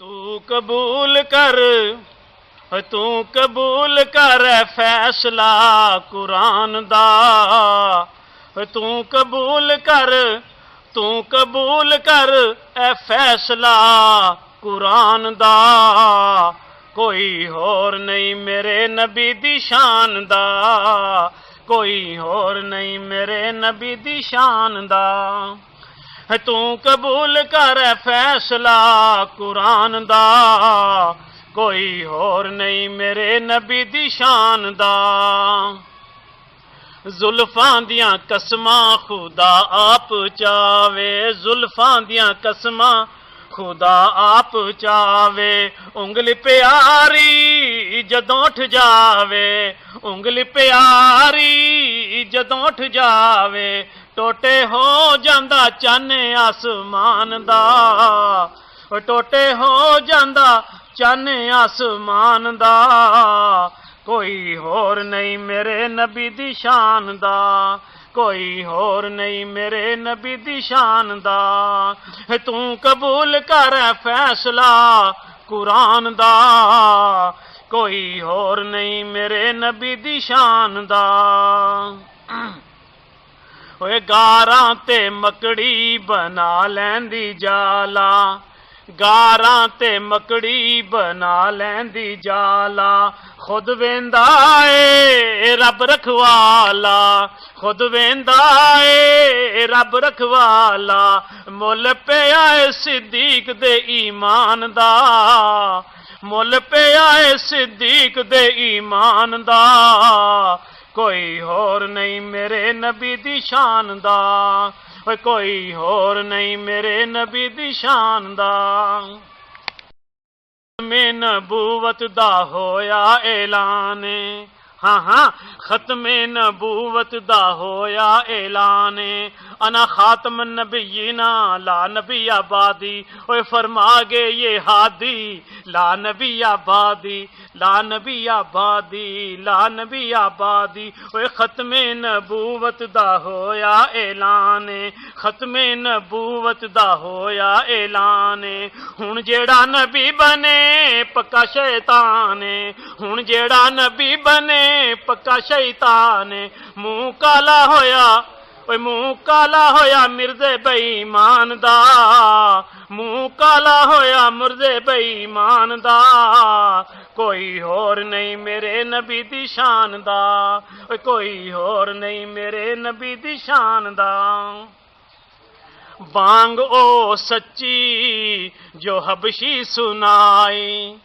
तू कबूल कर, तू कबूल कर फैसला कुरान दा। तू कबूल कर, तू कबूल कर ए फैसला कुरान दा। कोई होर नहीं मेरे नबी दी शान दा, कोई होर नहीं मेरे नबी दी शान दा। तू कबूल कर फैसला कुरान दा, कोई होर नहीं मेरे नबी दी शान दा। जुल्फां दियां कसमां खुदा आप चावे, जुल्फां दियां कसमां खुदा आप चावे। उंगली प्यारी जदों उठ जावे, उंगली प्यारी जदों उठ जावे। टोटे हो जांदा चन्न आसमान दा, टोटे हो जांदा चन्न आसमान दा। कोई होर नहीं मेरे नबी दी शान दा, कोई होर नहीं मेरे नबी दी शान दा। तू कबूल कर फैसला कुरान दा, कोई होर नहीं मेरे नबी दी शान दा। ओए गारां ते मकड़ी बना लैंदी जाला, गारां ते मकड़ी बना लैंदी जाला। खुद वेंदा ए रब रखवाला, खुद वेंदा ए रब रखवाला। मुल पिया ए सिद्दीक दे ईमान दा, मुल पिया ए सिद्दीक दे ईमान दा। कोई होर नहीं मेरे नबी दी शान दा, कोई होर नहीं मेरे नबी दी शान दा। में नबूवत दा होया ऐलान, हाँ हाँ खत्मे नबूवत दा होया ऐलान। अना खातम नबीना ला नबी आबादी। ओए फरमा गए ये हादी ला नबी आबादी, ला नबी आबादी, ला नबी आबादी। ओए खत्मे नबूवत दा होया ऐलान, खत्मे नबूवत दा होया ऐलान। हुण जेड़ा नबी बने पक्का शैतान, हुण जेड़ा नबी बने पक्का शैतान। मुंह काला होया, ओए मुंह काला होया मिर्जे बेईमान दा, मुंह काला होया मिर्जे बेईमान दा। कोई होर नहीं मेरे नबी दी शान दा, ओए कोई होर नहीं मेरे नबी दी शान दा। बांग ओ सच्ची जो हबशी सुनाई,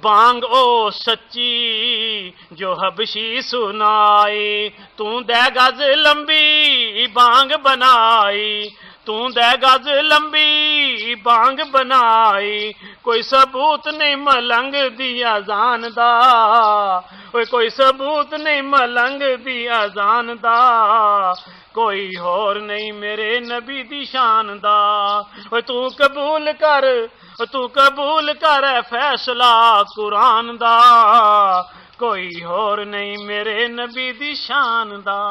बांग ओ सच्ची जो हबशी सुनाई। तू दे गज लंबी बांग बनाई, तू दे गज लंबी बांग बनाई। कोई सबूत नहीं मलंग दी अजान दा, कोई सबूत नहीं मलंग दी अजान दा। कोई होर नहीं मेरे नबी दी शान दा। तू कबूल कर, तू कबूल कर फैसला कुरान दा, कोई होर नहीं मेरे नबी दी शान दा।